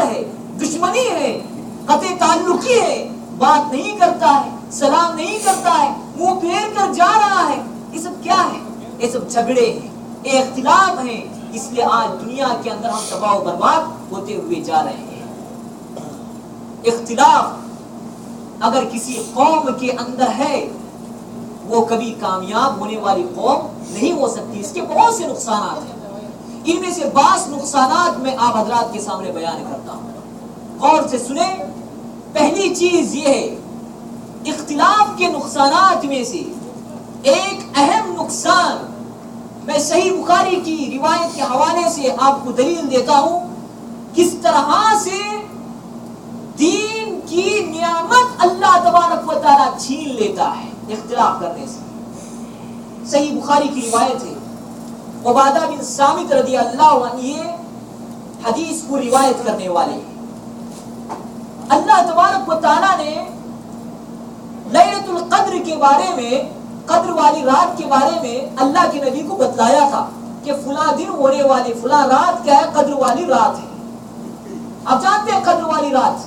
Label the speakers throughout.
Speaker 1: ہے، دشمنی ہے، قطع تعلقی ہے، بات نہیں کرتا ہے، سلام نہیں کرتا ہے، منہ پھیر کر جا رہا ہے، یہ سب کیا ہے؟ یہ سب جھگڑے ہیں، یہ اختلاف ہیں. اس لیے آج دنیا کے اندر ہم تباہ و برباد ہوتے ہوئے جا رہے ہیں. اختلاف اگر کسی قوم کے اندر ہے وہ کبھی کامیاب ہونے والی قوم نہیں ہو سکتی. اس کے بہت سے نقصانات ہیں، ان میں سے بعض نقصانات میں آپ حضرات کے سامنے بیان کرتا ہوں. غور سے سنیں. پہلی چیز یہ ہے، اختلاف کے نقصانات میں سے ایک اہم نقصان میں صحیح بخاری کی روایت کے حوالے سے آپ کو دلیل دیتا ہوں کس طرح سے دین کی نعمت اللہ تبارک و تعالیٰ چھین لیتا ہے اختلاف کرنے سے. صحیح بخاری کی روایت ہے، عبادہ بن صامت رضی اللہ عنہ یہ حدیث کو روایت کرنے والے ہیں. اللہ تبارک و تعالیٰ نے لیلۃ القدر کے بارے میں، قدر والی رات کے بارے میں اللہ کے نبی کو بتلایا تھا کہ فلاں دن ہونے والی فلاں رات کیا ہے؟ قدر والی رات ہے. آپ جانتے ہیں قدر والی رات،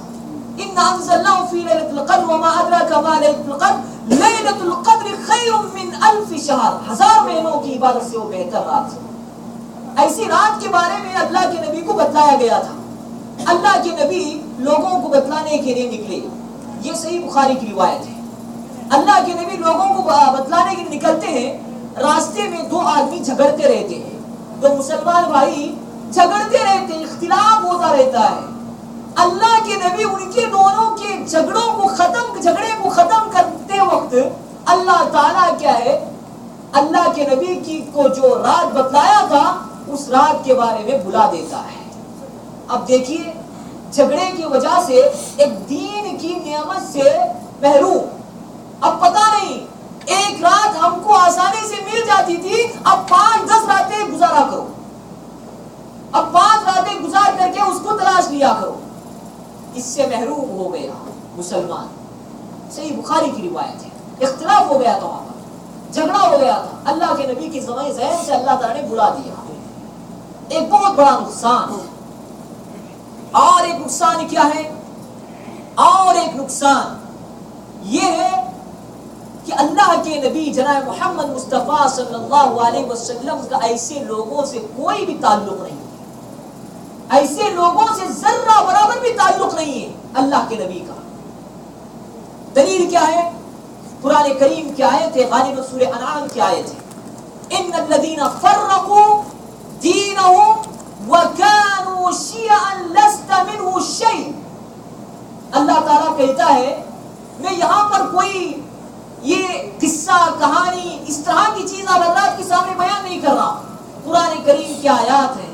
Speaker 1: اِنَّا أَنزَلْنَاهُ فِي لَيْلَةِ الْقَدْرِ وَمَا أَدْرَاكَ مَا لَيْلَةُ الْقَدْرِ لَيْلَةُ الْقَدْرِ خَيْرٌ مِّنْ أَلْفِ شَهْرٍ. 1000 مہینوں کی عبادت سے وہ بہتر رات ہے. ایسی رات کے بارے میں اللہ کے نبی کو بتلایا گیا تھا. اللہ کے نبی لوگوں کو بتلانے کے لیے نکلے. یہ صحیح بخاری کی روایت ہے. اللہ کے نبی لوگوں کو بتلانے کے لیے نکلتے ہیں. راستے میں دو آدمی جھگڑتے رہتے ہیں، دو مسلمان بھائی جھگڑتے رہتے ہیں، اختلاف ہوتا رہتا ہے. اللہ کے نبی ان کے دونوں کے جھگڑے کو ختم کرتے وقت اللہ تعالیٰ کیا ہے، اللہ کے نبی کو جو رات بتلایا تھا اس رات کے بارے میں بلا دیتا ہے. اب دیکھیے، جھگڑے کی وجہ سے ایک دین کی نعمت سے محروم. اب پتہ نہیں، ایک رات ہم کو آسانی سے مل جاتی تھی، اب 5-10 راتیں گزارا کرو، اب 5 راتیں گزار کر کے اس کو تلاش لیا کرو. اس سے محروم ہو گیا مسلمان. صحیح بخاری کی روایت ہے. اختلاف ہو گیا تھا، وہاں پر جھگڑا ہو گیا تھا. اللہ کے نبی کی زمانے ذہن سے اللہ تعالیٰ نے بلا دیا. ایک بہت بڑا نقصان. اور ایک نقصان کیا ہے؟ اور ایک نقصان یہ ہے کہ اللہ کے نبی جناب محمد مصطفیٰ صلی اللہ علیہ وسلم کا ایسے لوگوں سے کوئی بھی تعلق نہیں ہے، ایسے لوگوں سے ذرہ برابر بھی تعلق نہیں ہے اللہ کے نبی کا. دلیل کیا ہے؟ قرآن کریم کی آیت ہے، غالباً سورہ انعام کی آیت ہے، ان الذین فرقوا دینہم وکانوا شیعا لست منہ شیء. اللہ تعالیٰ کہتا ہے میں یہاں پر کوئی یہ قصہ کہانی اس طرح کی چیز آپ حضرات کے سامنے بیان نہیں کر رہا. قرآن کریم کی آیات ہیں،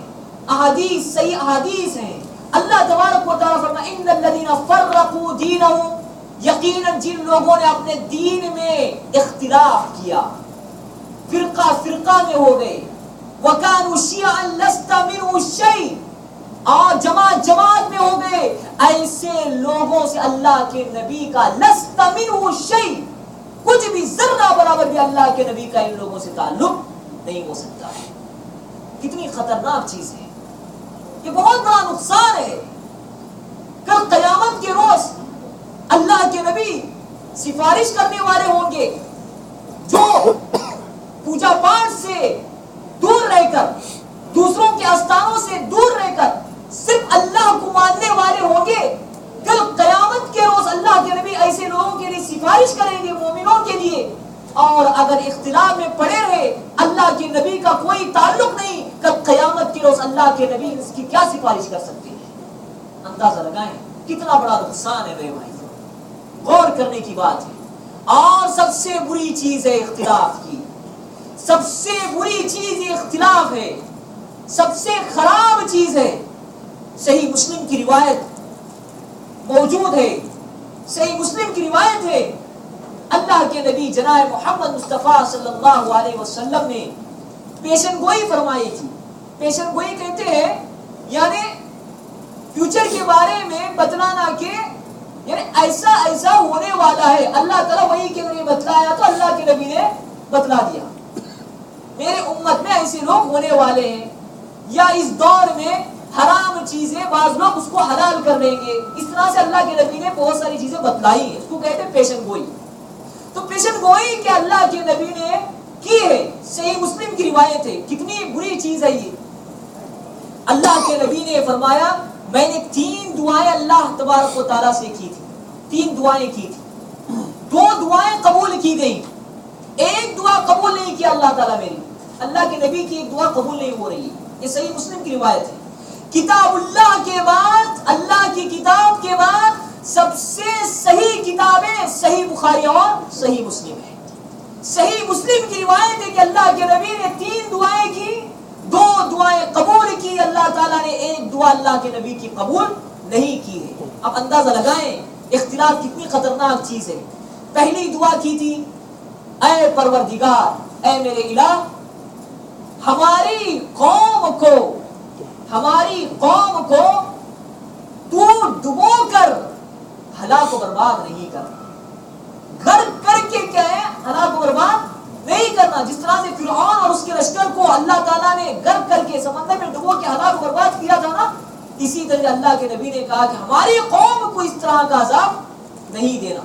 Speaker 1: احادیث، صحیح احادیث ہیں. اللہ تبارک و تعالیٰ فرماتا ہے ان الذین فرقوا دینہم، یقیناً جن لوگوں نے اپنے دین میں اختلاف کیا، فرقہ فرقہ میں ہو گئے، وَكَانُوا شِيَعًا لَسْتَ مِنْهُ شَيْءٍ، اور جماعت جماعت میں ہو گئے، ایسے لوگوں سے اللہ کے نبی کا لَسْتَ مِنْهُ شَيْءٍ، کچھ بھی ذرہ برابر بھی اللہ کے نبی کا ان لوگوں سے تعلق نہیں ہو سکتا ہے. کتنی خطرناک چیز ہے، یہ بہت بڑا نقصان ہے. کل قیامت کے روز اللہ کے نبی سفارش کرنے والے ہوں گے جو پوجا پاٹ سے دور رہ کر، دوسروں کے آستانوں سے دور رہ کر صرف اللہ کو ماننے والے ہوں گے. کل قیامت کے روز اللہ کے نبی ایسے لوگوں کے لیے سفارش کریں گے، مومنوں کے لیے. اور اگر اختلاف میں پڑے رہے، اللہ کے نبی کا کوئی تعلق نہیں، کل قیامت کے روز اللہ کے نبی اس کی کیا سفارش کر سکتے ہیں؟ اندازہ لگائیں کتنا بڑا نقصان ہے میرے بھائی. غور کرنے کی بات ہے. اور سب سے بری چیز ہے اختلاف کی، سب سے بری چیز یہ اختلاف ہے، سب سے خراب چیز ہے. صحیح مسلم کی روایت موجود ہے، صحیح مسلم کی روایت ہے، اللہ کے نبی جناب محمد مصطفیٰ صلی اللہ علیہ وسلم نے پیشن گوئی فرمائی تھی. پیشن گوئی کہتے ہیں یعنی فیوچر کے بارے میں بتلانا، کہ یعنی ایسا ایسا ہونے والا ہے. اللہ تعالیٰ وحی کے ذریعے بتلایا تو اللہ کے نبی نے بتلا دیا، میرے امت میں ایسے لوگ ہونے والے ہیں، یا اس دور میں حرام چیزیں بعض لوگ اس کو حلال کر لیں گے. اس طرح سے اللہ کے نبی نے بہت ساری چیزیں بتلائی ہیں. اس کو کہتے ہیں پیشن گوئی. تو پیشن گوئی کہ اللہ کے نبی نے کی ہے. صحیح مسلم کی روایت ہے. کتنی بری چیز ہے یہ. اللہ کے نبی نے فرمایا میں نے 3 دعائیں اللہ تبارک و تعالیٰ سے کی تھی. 3 دعائیں کی تھی. 2 دعائیں قبول کی گئی. ایک دعا قبول نہیں کیا اللہ تعالیٰ میری. اللہ کے نبی کی ایک دعا قبول نہیں ہو رہی ہے. یہ صحیح مسلم کی روایت ہے. کتاب اللہ کے بعد, اللہ کی کتاب کے بعد سب سے صحیح کتابیں صحیح بخاری اور صحیح مسلم ہے. صحیح مسلم کی روایت ہے کہ اللہ کے نبی نے 3 دعائیں کی, 2 دعائیں قبول کی. اللہ تعالیٰ نے ایک دعا اللہ کے نبی کی قبول نہیں کی ہے. اب اندازہ لگائیں اختلاف کتنی خطرناک چیز ہے. پہلی دعا کی تھی اے پروردگار, اے میرے الہ, ہماری قوم کو تو ڈبو کر ہلاک و برباد نہیں کرنا. غرق کر کے کیا ہے, ہلاک و برباد نہیں کرنا. جس طرح سے فرعون اور اس کے لشکر کو اللہ تعالیٰ نے غرق کر کے سمندر میں ڈبو کے ہلاک و برباد کیا تھا نا, اسی طرح اللہ کے نبی نے کہا کہ ہماری قوم کو اس طرح کا عذاب نہیں دینا.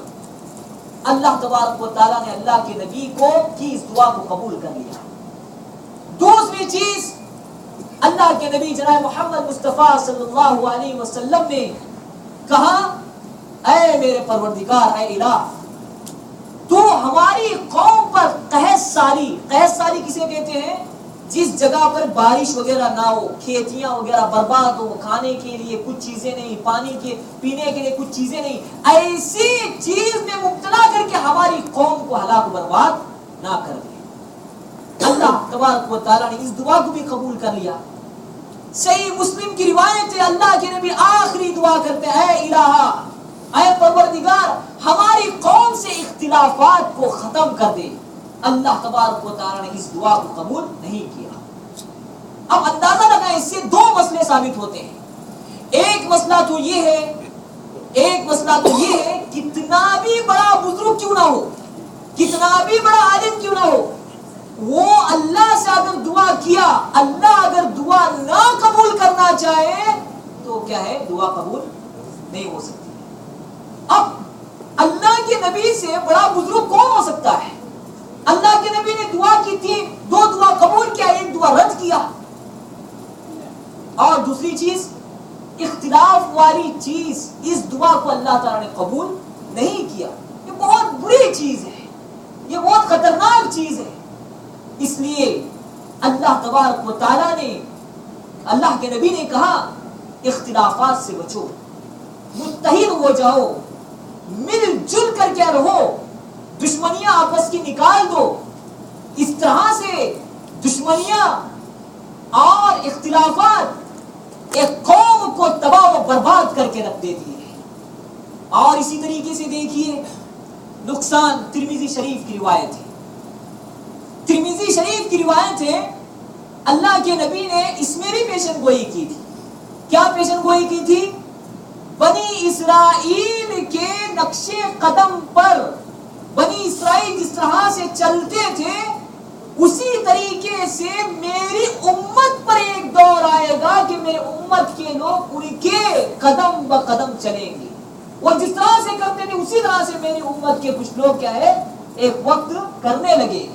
Speaker 1: اللہ تبارک و تعالیٰ نے اللہ کے نبی کو کی اس دعا کو قبول کر لیا. دوسری چیز, اللہ کے نبی جناب محمد مصطفیٰ صلی اللہ علیہ وسلم نے کہا اے میرے پروردگار, اے الہ, تو ہماری قوم پر قحط سالی کسے کہتے ہیں, جس جگہ پر بارش وغیرہ نہ ہو, کھیتیاں وغیرہ برباد ہو, کھانے کے لیے کچھ چیزیں نہیں, پانی کے پینے کے لیے کچھ چیزیں نہیں, ایسی چیز میں مبتلا کر کے ہماری قوم کو ہلاک برباد نہ کر دے. اللہ تبارک و تعالیٰ نے اس دعا کو بھی قبول کر لیا. صحیح مسلم کی روایت ہے اللہ کے نبی آخری دعا کرتے ہیں اے الہ, اے پروردگار, ہماری قوم سے اختلافات کو ختم کر دے. اللہ تبارک و تعالیٰ نے اس دعا کو قبول نہیں کیا. اب اندازہ لگائیں اس سے 2 مسئلے ثابت ہوتے ہیں. ایک مسئلہ تو یہ ہے کتنا بھی بڑا بزرگ کیوں نہ ہو, کتنا بھی بڑا عالم کیوں نہ ہو, وہ اللہ سے اگر دعا کیا, اللہ اگر دعا نہ قبول کرنا چاہے تو کیا ہے, دعا قبول نہیں ہو سکتی. اب اللہ کے نبی سے بڑا بزرگ کون ہو سکتا ہے؟ اللہ کے نبی نے دعا کی تھی, 2 دعا قبول کیا, 1 دعا رد کیا. اور دوسری چیز, اختلاف والی چیز, اس دعا کو اللہ تعالیٰ نے قبول نہیں کیا. یہ بہت بری چیز ہے, یہ بہت خطرناک چیز ہے. اس لیے اللہ تبارک و تعالیٰ نے, اللہ کے نبی نے کہا اختلافات سے بچو, متحد ہو جاؤ, مل جل کر کے رہو, دشمنیاں آپس کی نکال دو. اس طرح سے دشمنیاں اور اختلافات ایک قوم کو تباہ و برباد کر کے رکھ دیتی ہے. اور اسی طریقے سے دیکھیے نقصان, ترمذی شریف کی روایت ہے. ترمذی شریف کی روایت ہے اللہ کے نبی نے اس میں بھی پیشن گوئی کی تھی. کیا پیشن گوئی کی تھی؟ بنی اسرائیل کے نقش قدم پر, بنی اسرائیل جس طرح سے چلتے تھے اسی طریقے سے میری امت پر ایک دور آئے گا کہ میرے امت کے لوگ ان کے قدم بقدم چلیں گے. وہ جس طرح سے کرتے تھے اسی طرح سے میری امت کے کچھ لوگ کیا ہے, ایک وقت کرنے لگے.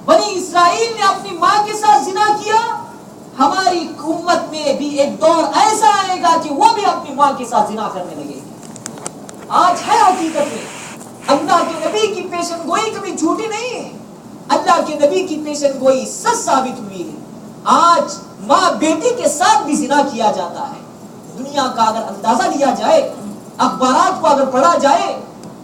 Speaker 1: بنی اسرائیل نے اپنی ماں کے ساتھ زنا کیا, ہماری امت میں بھی ایک دور ایسا آئے گا کہ وہ بھی اپنی ماں کے ساتھ زنا کرنے لگے. آج ہے حقیقت میں اللہ کے نبی کی پیشن گوئی کبھی جھوٹی نہیں ہے. اللہ کے نبی کی پیشن گوئی سچ ثابت ہوئی ہے. آج ماں بیٹی کے ساتھ بھی زنا کیا جاتا ہے. دنیا کا اگر اندازہ لیا جائے, اخبارات کو اگر پڑھا جائے,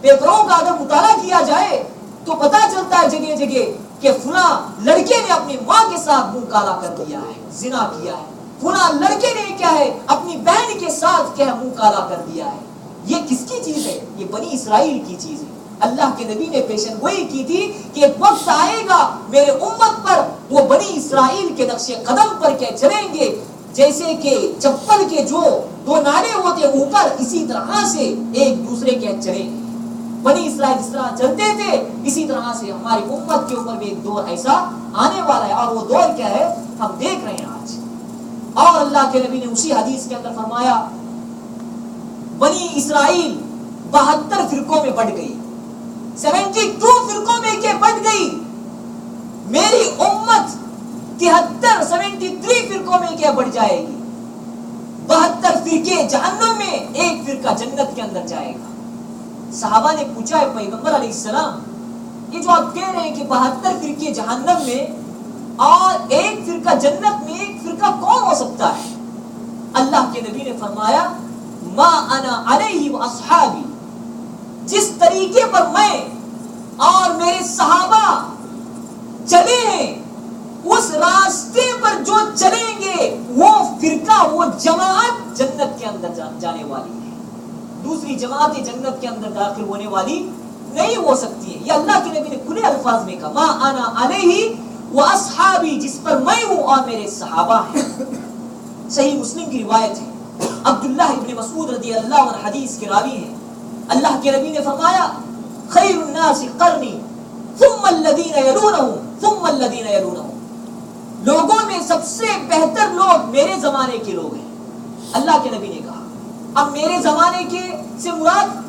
Speaker 1: پیپروں کا اگر مطالعہ کیا جائے تو پتہ چلتا ہے جگہ جگہ کہ فلاں لڑکے نے اپنی ماں کے ساتھ منہ کالا کر دیا ہے, زنا کیا ہے. فلاں لڑکے نے کیا ہے اپنی بہن کے ساتھ کیا منہ کالا کر دیا ہے. یہ کس کی چیز ہے؟ یہ بنی اسرائیل کی چیز ہے. اللہ کے نبی نے پیشن گوئی کی تھی کہ ایک وقت آئے گا میرے امت پر وہ بنی اسرائیل کے نقش قدم پر کیا چلیں گے, جیسے کہ چپل کے جو 2 نالے ہوتے اوپر, اسی طرح سے ایک دوسرے کے چلیں گے. بنی اسرائیل جس طرح چلتے تھے اسی طرح سے ہماری امت کے اوپر بھی ایک دور ایسا آنے والا ہے. اور وہ دور کیا ہے ہم دیکھ رہے ہیں. آج اور اللہ کے نبی نے اسی حدیث کے اندر فرمایا بنی اسرائیل 72 فرقوں میں بٹ گئی، 72 فرقوں میں کہ بٹ گئی، میری امت 73 فرقوں میں کیا بڑھ جائے گی، 72 فرقے جہنم میں، ایک فرقہ جنت کے اندر جائے گا۔ صحابہ نے پوچھا ہے پیغمبر علیہ السلام یہ جو آپ کہہ رہے ہیں کہ 72 فرقے جہنم میں اور ایک فرقہ جنت میں، ایک فرقہ کون ہو سکتا ہے؟ اللہ کے نبی نے فرمایا ما انا علیہ واصحابی، جس طریقے پر میں اور میرے صحابہ چلے ہیں اس راستے پر جو چلیں گے وہ فرقہ، وہ جماعت جنت کے اندر جانے والی ہے، دوسری جماعتیں جنت کے اندر داخل ہونے والی نہیں ہو سکتی ہے۔ یہ اللہ کے نبی نے کھلے الفاظ میں کہا ما انا علیہ واصحابی، جس پر میں ہوں اور میرے صحابہ ہیں۔ صحیح مسلم کی روایت ہے، عبداللہ ابن مسعود رضی اللہ عنہ حدیث کے راوی ہیں، اللہ کے نبی نے فرمایا خیر الناس قرنی ثم الذین یلونہم ثم الذین یلونہم، لوگوں میں سب سے بہتر لوگ میرے زمانے کے لوگ ہیں، اللہ کے نبی نے کہا۔ اب میرے زمانے کے سے مراد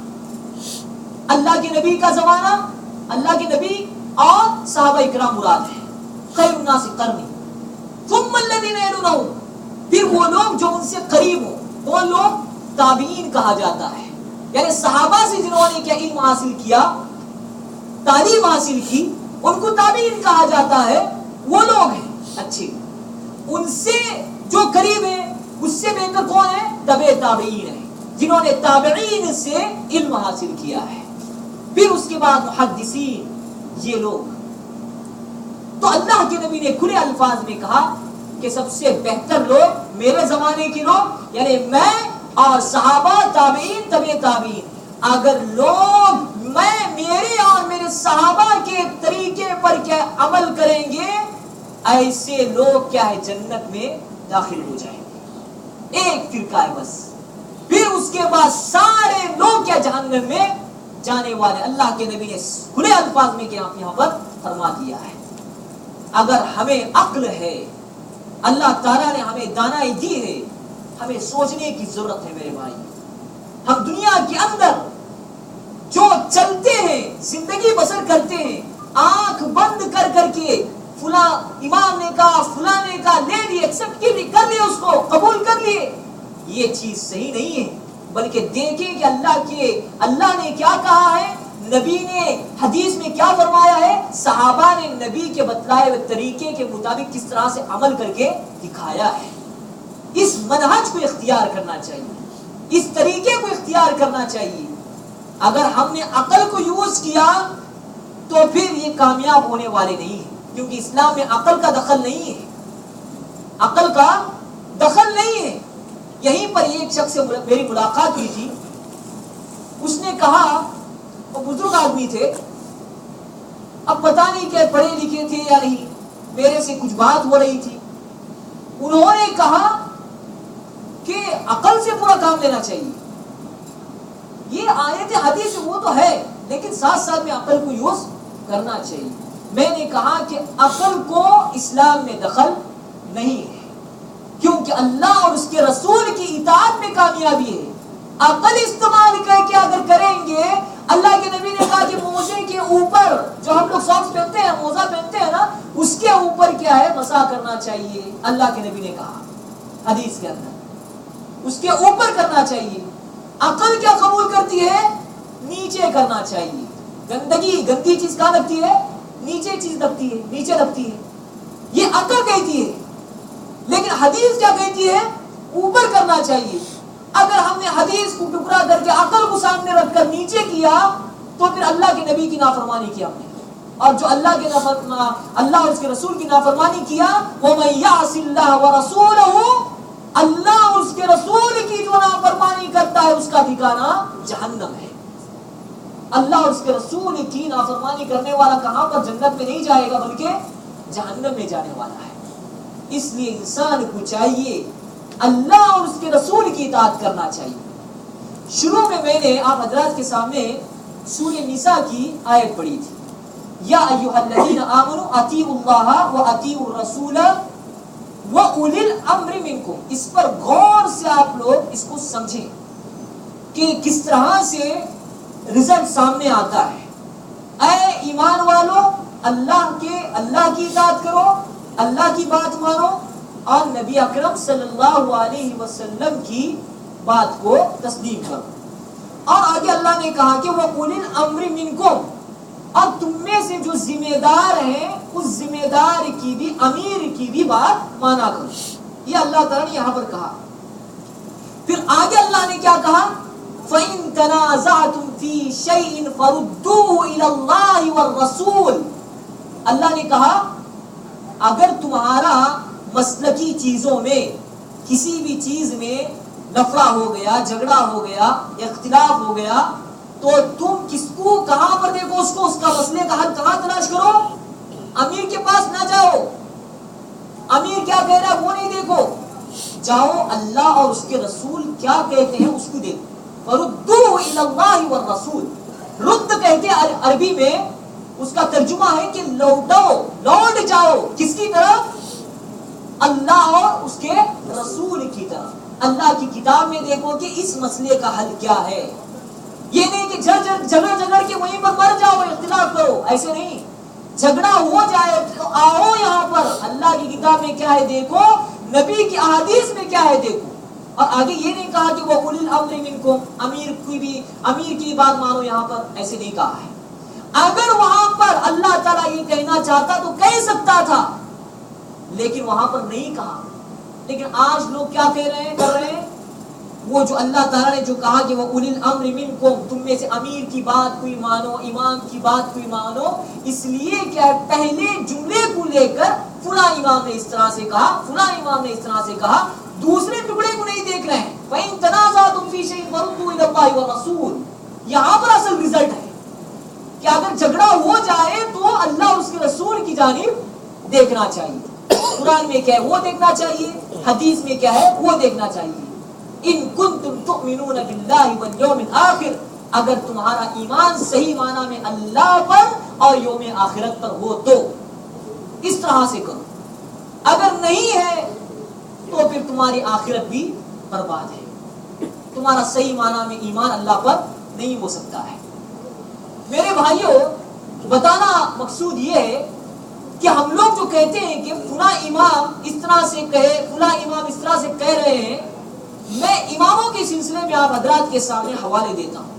Speaker 1: اللہ کے نبی کا زمانہ، اللہ کے نبی اور صحابہ اکرام مراد ہیں۔ خیر الناس قرنی ثم الذین یلونہم، پھر وہ لوگ جو ان سے قریب ہوں، وہ لوگ تابعین کہا جاتا ہے، یعنی صحابہ سے جنہوں نے کیا علم حاصل کیا، تعلیم حاصل کی، ان کو تابعین کہا جاتا ہے، وہ لوگ ہیں اچھے۔ ان سے جو قریب ہیں اس سے بہتر کون ہے؟ تبع تابعین ہیں، جنہوں نے تابعین سے علم حاصل کیا ہے۔ پھر اس کے بعد محدثین، یہ لوگ۔ تو اللہ کے نبی نے کھلے الفاظ میں کہا کہ سب سے بہتر لوگ میرے زمانے کے لوگ، یعنی میں اور صحابہ، تابعین، تبع تابعین۔ اگر لوگ میرے اور میرے صحابہ کے طریقے پر کیا عمل کریں گے، ایسے لوگ کیا ہے جنت میں داخل ہو جائیں گے، ایک فرقہ ہے بس۔ پھر اس کے بعد سارے لوگ کیا جہنم میں جانے والے۔ اللہ کے نبی نے کھلے الفاظ میں کیا یہاں پر فرما دیا ہے۔ اگر ہمیں عقل ہے، اللہ تعالیٰ نے ہمیں دانائی دی ہے، ہمیں سوچنے کی ضرورت ہے میرے بھائی۔ ہم دنیا کے اندر جو چلتے ہیں، زندگی بسر کرتے ہیں، آنکھ بند کر کر کے فلاں امام نے کہا، فلاں نے کہا، لے لیے، ایکسپٹ کر لیے، اس کو قبول کر لیے، یہ چیز صحیح نہیں ہے۔ بلکہ دیکھیں کہ اللہ نے کیا کہا ہے، نبی نے حدیث میں کیا فرمایا ہے، صحابہ نے نبی کے بتلائے ہوئے طریقے کے مطابق کس طرح سے عمل کر کے دکھایا ہے۔ اس منہج کو اختیار کرنا چاہیے، اس طریقے کو اختیار کرنا چاہیے۔ اگر ہم نے عقل کو یوز کیا تو پھر یہ کامیاب ہونے والے نہیں ہیں، کیونکہ اسلام میں عقل کا دخل نہیں ہے، عقل کا دخل نہیں ہے۔ یہیں پر ایک شخص سے میری ملاقات ہوئی تھی، اس نے کہا، وہ بزرگ آدمی تھے، اب پتہ نہیں کہ پڑھے لکھے تھے یا نہیں، میرے سے کچھ بات ہو رہی تھی، انہوں نے کہا کہ عقل سے پورا کام لینا چاہیے، یہ آیت حدیث وہ تو ہے لیکن ساتھ ساتھ میں عقل کو یوز کرنا چاہیے۔ میں نے کہا کہ عقل کو اسلام میں دخل نہیں ہے، کیونکہ اللہ اور اس کے رسول کی اطاعت میں کامیابی ہے۔ عقل استعمال کر کے اگر کریں گے، اللہ کے نبی نے کہا کہ موزے کے اوپر جو ہم لوگ ساکس پہنتے ہیں، موزہ پہنتے ہیں نا، اس کے اوپر کیا ہے مسح کرنا چاہیے، اللہ کے نبی نے کہا حدیث کے اندر، اس کے اوپر کرنا چاہیے۔ عقل کیا قبول کرتی ہے؟ نیچے کرنا چاہیے۔ گندی چیز کہاں رکھتی ہے؟ نیچے چیز رکھتی ہے، نیچے رکھتی ہے، یہ عقل کہتی ہے۔ لیکن حدیث کیا کہتی ہے؟ اوپر کرنا چاہیے۔ اگر ہم نے حدیث کو ٹکڑا کر کے عقل کو سامنے رکھ کر نیچے کیا تو پھر اللہ کے نبی کی نافرمانی کی ہم نے، اور جو اللہ اور اس کے رسول کی نافرمانی کیا، وَمَن يَعْصِ اللَّهَ وَرَسُولَهُ، اللہ اور اس کے رسول کی جو نافرمانی کرتا ہے اس کا ٹھکانہ جہنم ہے۔ اللہ اور اس کے رسول کی نافرمانی کرنے والا کہاں پر جنت میں نہیں جائے گا بلکہ جہنم میں جانے والا ہے۔ اس لیے انسان کو چاہیے اللہ اور اس کے رسول کی اطاعت کرنا چاہیے۔ شروع میں نے آپ حضرات کے سامنے سورہ نساء کی آیت پڑھی تھی، یا ایھا الذین آمنوا اطیعوا اللہ واطیعوا الرسول وَأُولِي الْأَمْرِ مِنْكُمْ، اس پر غور سے آپ لوگ اس کو سمجھیں کہ کس طرح سے رزلٹ سامنے آتا ہے۔ اے ایمان والو، اللہ کی اطاعت کرو، اللہ کی بات مانو اور نبی اکرم صلی اللہ علیہ وسلم کی بات کو تصدیق کرو۔ اور آگے اللہ نے کہا کہ وَأُولِي الْأَمْرِ مِنْكُمْ، اور تم میں سے جو ذمہ دار ہیں اس ذمہ دار کی بھی، امیر کی بھی بات مانا کرو۔ یہ اللہ تعالیٰ نے یہاں پر کہا۔ پھر آگے اللہ نے کیا کہا؟ فَإِن تَنَازَعْتُمْ فِي شَيْءٍ فَرُدُّوهُ إِلَى اللَّهِ وَالرَّسُولِ، اللہ نے کہا اگر تمہارا مسلکی چیزوں میں کسی بھی چیز میں لفڑا ہو گیا، جھگڑا ہو گیا، اختلاف ہو گیا، تو تم کس کو کہاں پر دیکھو، اس کا مسئلے کا حل کہاں تلاش کرو؟ امیر کے پاس نہ جاؤ، امیر کیا کہہ رہا ہے وہ نہیں دیکھو، جاؤ اللہ اور اس کے رسول کیا کہتے ہیں اس کو دیکھو۔ فَرُدُّوهُ إِلَى اللَّهِ وَالرَّسُولِ، رد کہتے ہیں عربی میں، اس کا ترجمہ ہے کہ لوٹ جاؤ، کس کی طرف؟ اللہ اور اس کے رسول کی طرف۔ اللہ کی کتاب میں دیکھو کہ اس مسئلے کا حل کیا ہے۔ یہ نہیں کہ جھگڑ کے وہیں پر مر جاؤ، اختلاف کرو، ایسے نہیں۔ جھگڑا ہو جائے تو آؤ یہاں پر، اللہ کی کتاب میں کیا ہے دیکھو، نبی کی احادیث میں کیا ہے دیکھو۔ اور آگے یہ نہیں کہا کہ وہ اُولی الامر منکم، امیر کی بات مانو، یہاں پر ایسے نہیں کہا ہے۔ اگر وہاں پر اللہ تعالیٰ یہ کہنا چاہتا تو کہہ سکتا تھا، لیکن وہاں پر نہیں کہا۔ لیکن آج لوگ کیا کر رہے ہیں، وہ جو اللہ تعالیٰ نے جو کہا کہ وہ اُولی الامر منکم، تم میں سے امیر کی بات کوئی مانو، امام کی بات کوئی مانو، اس لیے کیا پہلے جملے کو لے کر فلاں امام نے اس طرح سے کہا، فلاں امام نے اس طرح سے کہا، دوسرے ٹکڑے کو نہیں دیکھ رہے ہیں۔ فَإِن تَنَازَعْتُمْ فِي شَيْءٍ فَرُدُّوهُ إِلَى اللَّهِ وَالرَّسُولِ، یہاں پر اصل رزلٹ ہے کہ اگر جھگڑا ہو جائے تو اللہ اور اس کے رسول کی جانب دیکھنا چاہیے۔ قرآن میں کیا ہے وہ دیکھنا چاہیے، حدیث میں کیا ہے وہ دیکھنا چاہیے۔ ان کنتم تؤمنون باللہ والیوم الآخر، اگر تمہارا ایمان صحیح معنی میں اللہ پر اور یوم آخرت پر ہو تو اس طرح سے کرو، اگر نہیں ہے تو پھر تمہاری آخرت بھی برباد ہے، تمہارا صحیح معنی میں ایمان اللہ پر نہیں ہو سکتا ہے۔ میرے بھائیوں، بتانا مقصود یہ ہے کہ ہم لوگ جو کہتے ہیں کہ فلاں امام اس طرح سے کہے، فلاں امام اس طرح سے کہہ رہے ہیں، میں اماموں کے سلسلے میں آپ حضرات کے سامنے حوالے دیتا ہوں۔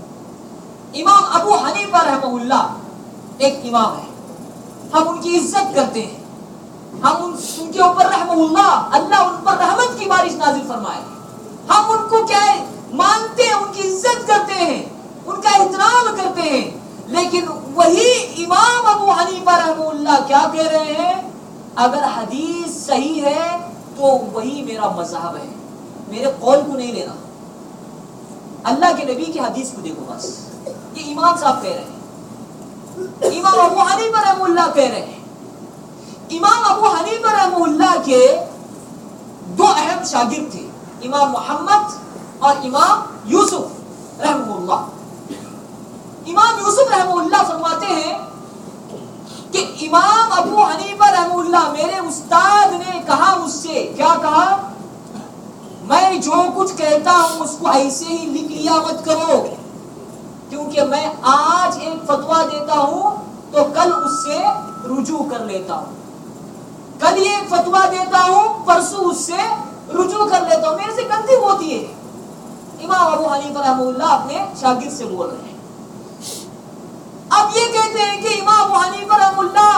Speaker 1: امام ابو حنیفہ رحمہ اللہ ایک امام ہے، ہم ان کی عزت کرتے ہیں، ہم ان کے اوپر رحمہ اللہ ان پر رحمت کی بارش نازل فرمائے، ہم ان کو کیا ہے مانتے ہیں، ان کی عزت کرتے ہیں، ان کا احترام کرتے ہیں۔ لیکن وہی امام ابو حنیفہ رحمہ اللہ کیا کہہ رہے ہیں، اگر حدیث صحیح ہے تو وہی میرا مذہب ہے، میرے قول کو نہیں لینا، اللہ کے نبی کی حدیث کو دیکھو بس۔ یہ امام صاحب کہہ رہے ہیں، امام ابو حنیفہ رحمہ اللہ کہہ رہے ہیں۔ امام ابو حنیفہ رحمہ اللہ کے دو اہم شاگرد تھے، امام محمد اور امام یوسف رحمہ اللہ۔ امام یوسف رحمہ اللہ فرماتے ہیں کہ امام ابو حنیفہ رحمہ اللہ، میرے استاد نے کہا مجھ سے، کیا کہا، میں جو کچھ کہتا ہوں اس کو ایسے ہی لکھ لیا مت کرو، کیونکہ میں آج ایک فتویٰ دیتا ہوں تو کل اس سے رجوع کر لیتا ہوں، کل یہ ایک فتویٰ دیتا ہوں پرسوں اس سے رجوع کر لیتا ہوں، میرے سے غلطی ہوتی ہے۔ امام ابو حنیفہ رحمہ اللہ اپنے شاگرد سے بول رہے ہیں۔ اب یہ کہتے ہیں کہ امام ابو حنیفہ رحمہ اللہ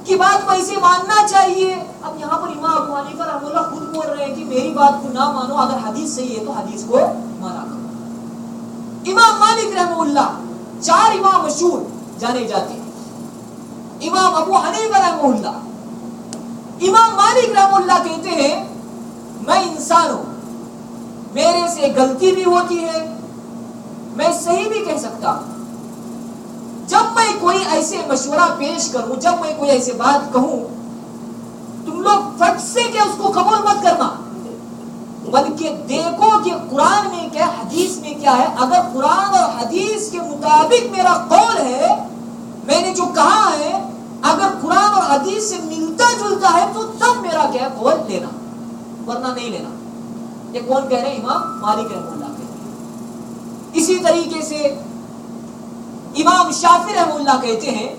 Speaker 1: کی بات ویسے ماننا چاہیے۔ اب یہاں پر امام ابو حنیفہ رحمہ اللہ خود بول رہے ہیں کہ میری بات کو نہ مانو، اگر حدیث صحیح ہے تو حدیث کو مانا کرو۔ امام مالک رحمہ اللہ، چار امام مشہور جانے جاتے ہیں، امام ابو حنیفہ رحمہ اللہ، امام مالک رحمہ اللہ کہتے ہیں میں انسان ہوں، میرے سے غلطی بھی ہوتی ہے، میں صحیح بھی کہہ سکتا ہوں، جب میں کوئی ایسے مشورہ پیش کروں، جب میں کوئی ایسے بات کہوں، تم لوگ فٹ سے کہ اس کو قبول مت کرنا، بلکہ دیکھو کہ قرآن میں کیا، حدیث میں کیا ہے، اگر قرآن اور حدیث کے مطابق میرا قول ہے، میں نے جو کہا ہے، اگر قرآن اور حدیث سے ملتا جلتا ہے تو تب میرا کیا قول لینا۔ ورنہ نہیں لینا. یہ کون کہہ رہے ہیں؟ امام مالک رحمہ اللہ کہہ رہے ہیں. اسی طریقے سے امام شافعی رحمہ اللہ کہتے ہیں،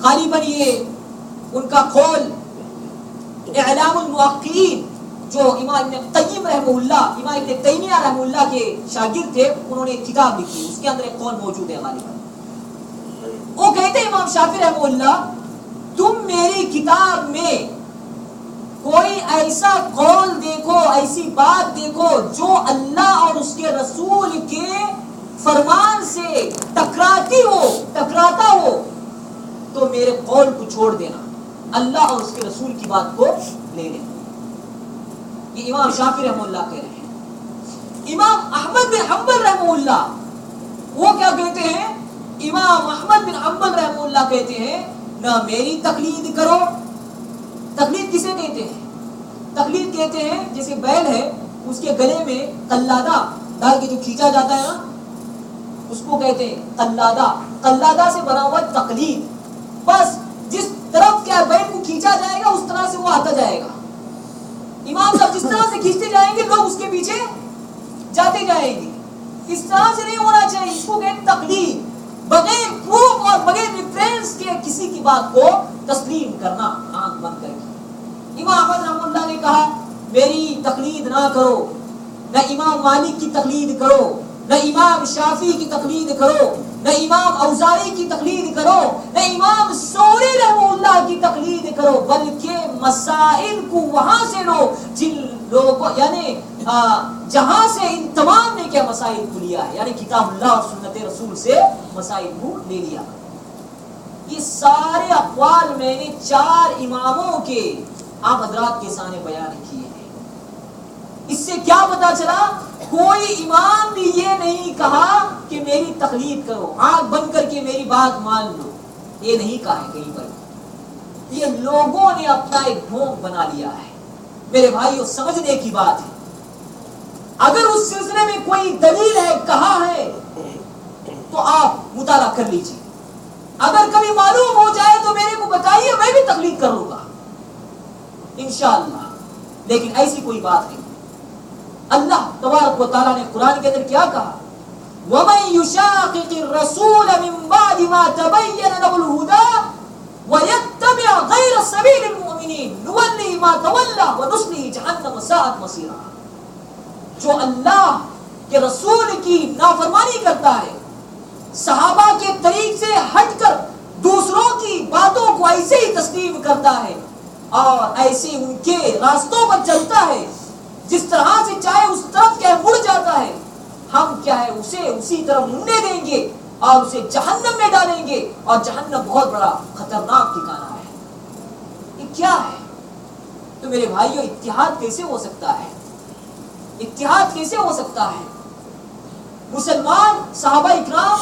Speaker 1: غالباً یہ ان کا قول اعلام الموقعین جو امام ابن قیم رحمہ اللہ، امام ابن تیمیہ رحمہ اللہ کے شاگرد تھے، انہوں نے کتاب لکھی، اس کے اندر ایک قول موجود ہے غالباً. وہ کہتے ہیں امام شافعی رحمہ اللہ، تم میری کتاب میں کوئی ایسا قول دیکھو، ایسی بات دیکھو جو اللہ اور اس کے رسول کے فرمان سے ٹکراتا ہو تو میرے قول کو چھوڑ دینا، اللہ اور اس کے رسول کی بات کو لے لینا. یہ امام شافعی رحمہ اللہ کہہ رہے ہیں. امام احمد بن حنبل رحمہ اللہ وہ کیا کہتے ہیں؟ امام احمد بن حنبل رحمہ اللہ کہتے ہیں نہ میری تقلید کرو. تقلید کسے کہتے ہیں؟ تقلید کہتے ہیں جیسے بیل ہے، اس کے گلے میں قلادہ ڈال کے جو کھینچا جاتا ہے نا، اس کو کہتے ہیں قلادہ. قلادہ سے بنا ہوا تقلید. بس جس طرف کیا بیل کو کھینچا جائے گا اس طرح سے وہ آتا جائے گا. امام صاحب جس طرح سے کھینچتے جائیں گے لوگ اس کے پیچھے جاتے جائیں گے. اس طرح سے نہیں ہونا چاہیے. اس کو کہتے ہیں تقلید. بغیر پروف اور بغیر ریفرنس کے کسی کی بات کو تسلیم کرنا آنکھ بند کر کے. امام احمد رحمہ اللہ نے کہا میری تقلید نہ کرو، نہ امام مالک کی تقلید کرو، نہ امام شافعی کی تقلید کرو، نہ امام اوزاعی کی تقلید کرو، نہ امام ثوری رحمہ اللہ کی تقلید کرو، بلکہ مسائل کو وہاں سے لو جن لوگوں یعنی جہاں سے ان تمام نے کیا مسائل کو لیا ہے، یعنی کتاب اللہ اور سنت رسول سے مسائل کو لے لیا. یہ سارے اقوال میں نے 4 اماموں کے آپ حضرات کے سامنے بیان کیے ہیں. اس سے کیا پتا چلا؟ کوئی امام نے یہ نہیں کہا کہ میری تقلید کرو، آنکھ بند کر کے میری بات مان لو، یہ نہیں کہا ہے کہیں پر. یہ لوگوں نے اپنا ایک ڈھونگ بنا لیا ہے. میرے بھائیو سمجھنے کی بات ہے. اگر اس سلسلے میں کوئی دلیل ہے، کہا ہے، تو آپ مطالعہ کر لیجیے. اگر کبھی معلوم ہو جائے تو میرے کو بتائیے، میں بھی تقلید کر لوں گا انشاءاللہ. لیکن ایسی کوئی بات نہیں. اللہ تبارک و تعالیٰ نے قرآن کے اندر کیا کہا؟ وَمَن يُشَاقِقِ الرَّسُولَ مِن بَعْدِ مَا تَبَيَّنَ لَهُ الْهُدَىٰ وَيَتَّبِعْ غَيْرَ سَبِيلِ الْمُؤْمِنِينَ نُوَلِّهِ مَا تَوَلَّىٰ وَنُصْلِهِ جَهَنَّمَ وَسَاءَتْ مَصِيرًا. جو اللہ کے رسول کی نافرمانی کرتا ہے، صحابہ کے طریق سے ہٹ کر دوسروں کی باتوں کو ایسے ہی تسلیم کرتا ہے اور ایسے ان کے راستوں پر چلتا ہے، جس طرح سے چاہے اس طرف کیا مڑ جاتا ہے، ہم کیا ہے اسے اسی طرح مڑنے دیں گے اور اسے جہنم میں ڈالیں گے. اور جہنم بہت بڑا خطرناک ٹھکانہ ہے. یہ کیا ہے؟ تو میرے بھائیو اتحاد کیسے ہو سکتا ہے؟ اتحاد کیسے ہو سکتا ہے؟ مسلمان صحابہ اکرام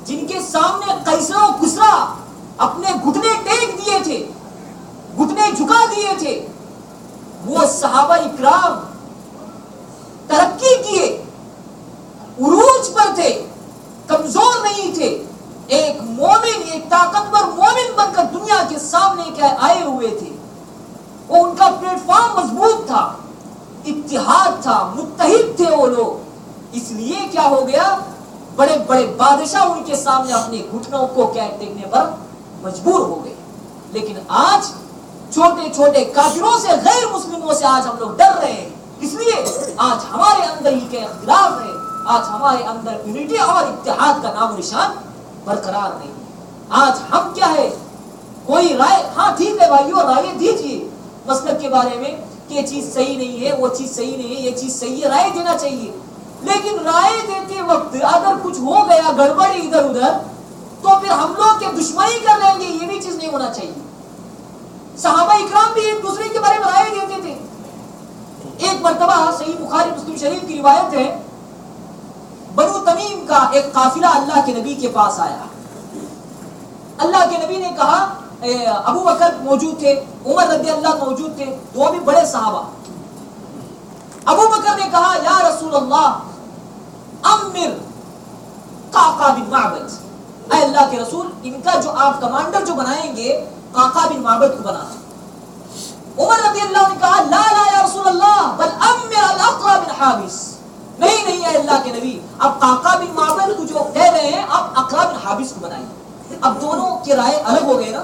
Speaker 1: جن کے سامنے قیصر و کسریٰ اپنے گھٹنے ٹیک دیے تھے، گھٹنے جھکا دیے تھے، وہ صحابہ اکرام ترقی کیے، عروج پر تھے، کمزور نہیں تھے. ایک مومن، ایک طاقتور مومن بن کر دنیا کے سامنے کیا آئے ہوئے تھے. وہ ان کا پلیٹ فارم مضبوط تھا، اتحاد تھا، متحد تھے وہ لوگ. اس لیے کیا ہو گیا؟ بڑے بڑے بادشاہ ان کے سامنے اپنے گھٹنوں کو کیا ٹیکنے پر مجبور ہو گئے. لیکن آج چھوٹے چھوٹے کافروں سے، غیر مسلموں سے آج ہم لوگ ڈر رہے ہیں. اس لیے آج ہمارے اندر ہی کے اختلاف ہے، آج ہمارے اندر یونٹی اور اتحاد کا نام و نشان برقرار نہیں. آج ہم کیا ہے، کوئی رائے، ہاں ٹھیک ہے بھائیو رائے دیجیے مسلک کے بارے میں کہ یہ چیز صحیح نہیں ہے، وہ چیز صحیح نہیں ہے، یہ چیز صحیح ہے، رائے دینا چاہیے. لیکن رائے دیتے وقت اگر کچھ ہو گیا گڑبڑی ادھر ادھر تو پھر ہم لوگ کے دشمنی کر لیں گے، یہ بھی چیز نہیں ہونا چاہیے. صحابہ اکرام بھی ایک دوسرے کے بارے میں رائے دیتے تھے. ایک مرتبہ صحیح بخاری مسلم شریف کی روایت ہے، بنو تمیم کا ایک قافلہ اللہ کے نبی کے پاس آیا. اللہ کے نبی نے کہا، ابو بکر موجود تھے، عمر رضی اللہ موجود تھے، دو بھی بڑے صحابہ. ابو بکر نے کہا یا رسول اللہ امر قعقاع بن معبد، اے اللہ کے رسول ان کا جو آپ کمانڈر جو بنائیں گے قعقاع بن معبد کو بنانا. عمر رضی اللہ عنہ نے کہا لا لا یا رسول اللہ بل امر الاقرا بن حابس، نہیں نہیں اے اللہ کے نبی، اب قعقاع بن معبد کو جو کہہ رہے ہیں آپ اقرا بن حابس کو بنائیے۔ اب دونوں کی رائے الگ ہو گئے نا،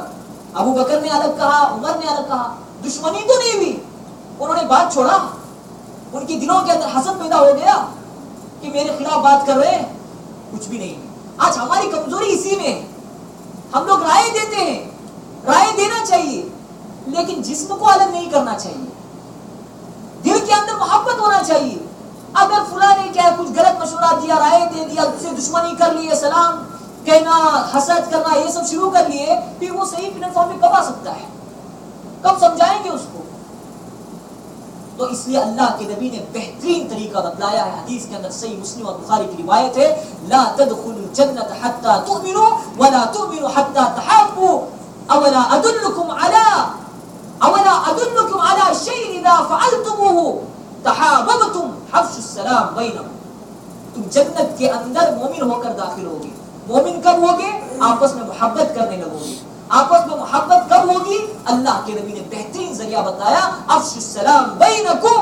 Speaker 1: ابو بکر نے الگ کہا، عمر نے الگ کہا، دشمنی تو نہیں ہوئی، انہوں نے بات چھوڑا، ان کے دلوں کے اندر حسد پیدا ہو گیا کہ میرے خلاف بات کر رہے ہیں، کچھ بھی نہیں۔ آج ہماری کمزوری اسی میں ہے، ہم لوگ رائے دیتے ہیں، رائے دینا چاہیے لیکن جسم کو الگ نہیں کرنا چاہیے، دل کے اندر محبت ہونا چاہیے۔ اگر فلاں نے کیا کچھ غلط مشورہ دیا، رائے دے دیا، اس سے دشمنی کر لیے، سلام کہنا، حسد کرنا، یہ سب شروع کر لیے، پھر وہ صحیح پلیٹ فارم پہ کب آ سکتا ہے؟ کب سمجھائیں گے اس کو؟ تو اس لیے اللہ کے نبی نے بہترین طریقہ بتلایا ہے، حدیث کے اندر صحیح مسلم اور بخاری کی روایت ہے، لا تدخلوا الجنة حتى تؤمنوا ولا تؤمنوا حتى تحابوا اولا ادلكم على شيء اذا فعلتموه تحاببتم حفظ السلام بينكم۔ تم جنت کے اندر مومن ہو کر داخل ہوگے، مومن کب ہوگے؟ آپس میں محبت کرنے لگو گے۔ آپس میں محبت کب ہوگی؟ اللہ کے نبی نے بہترین ذریعہ بتایا، افش السلام بینکم،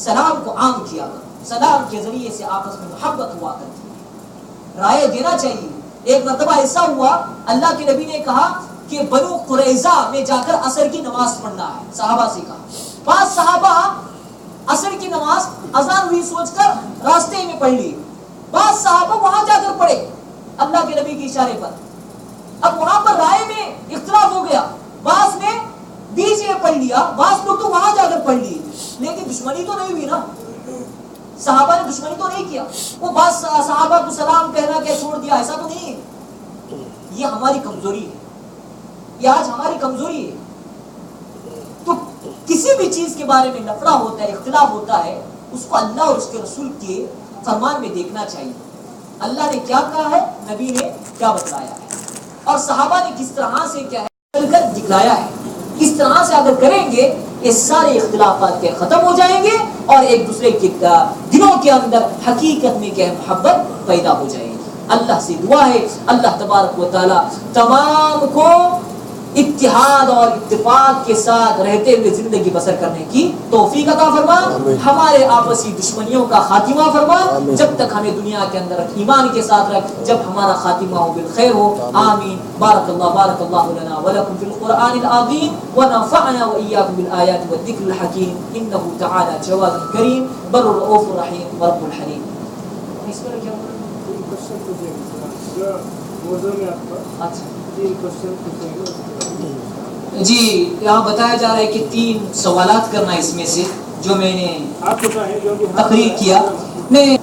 Speaker 1: سلام کو عام کیا کرو، سلام کے ذریعے سے آپس میں محبت ہوا کرتی ہے۔ رائے دینا چاہیے۔ ایک مرتبہ ایسا ہوا، اللہ کے نبی نے کہا کہ بنو قریظہ میں جا کر عصر کی نماز پڑھنا ہے، صحابہ سے کہا۔ بعض صحابہ عصر کی نماز اذان ہوئی سوچ کر راستے میں پڑھ لی، بعض صحابہ وہاں جا کر پڑھے اللہ کے نبی کے اشارے پر۔ اب وہاں پر رائے میں اختلاف ہو گیا، بعض نے بیچ میں پڑھ لیا، بعض لوگ تو وہاں جا کر پڑھ لیے، لیکن دشمنی تو نہیں ہوئی نا، صحابہ نے دشمنی تو نہیں کیا، وہ بعض صحابہ کو سلام کہنا کہ چھوڑ دیا، ایسا تو نہیں ہے۔ یہ ہماری کمزوری ہے، یہ آج ہماری کمزوری ہے۔ تو کسی بھی چیز کے بارے میں لفڑا ہوتا ہے، اختلاف ہوتا ہے، اس کو اللہ اور اس کے رسول کے فرمان میں دیکھنا چاہیے، اللہ نے کیا کہا ہے، نبی نے کیا بتلایا ہے، اور صحابہ نے کس طرح سے کیا ہے چل کر دکھلایا ہے۔ اس طرح سے اگر کریں گے یہ سارے اختلافات کے ختم ہو جائیں گے اور ایک دوسرے کے دلوں کے اندر حقیقت میں کیا محبت پیدا ہو جائے گی۔ اللہ سے دعا ہے اللہ تبارک و تعالی تمام کو اتحاد اور اتفاق کے ساتھ رہتے ہوئے زندگی بسر کرنے کی توفیق عطا فرما، ہمارے آپسی دشمنیوں کا خاتمہ فرما، جب تک ہمیں دنیا کے اندر ایمان کے ساتھ رکھ، جب ہمارا خاتمہ ہو بالخیر ہو، آمین۔ بارک اللہ لنا ولکم فی القرآن العظیم ونفعنا وإیاکم بالآیات والذکر الحکیم، انہ تعالی جواد کریم بر الرؤوف الرحیم ورب الحلیم۔ اس پر کیا جی یہاں بتایا جا رہا ہے کہ 3 سوالات کرنا اس میں سے جو میں نے تقریر کیا میں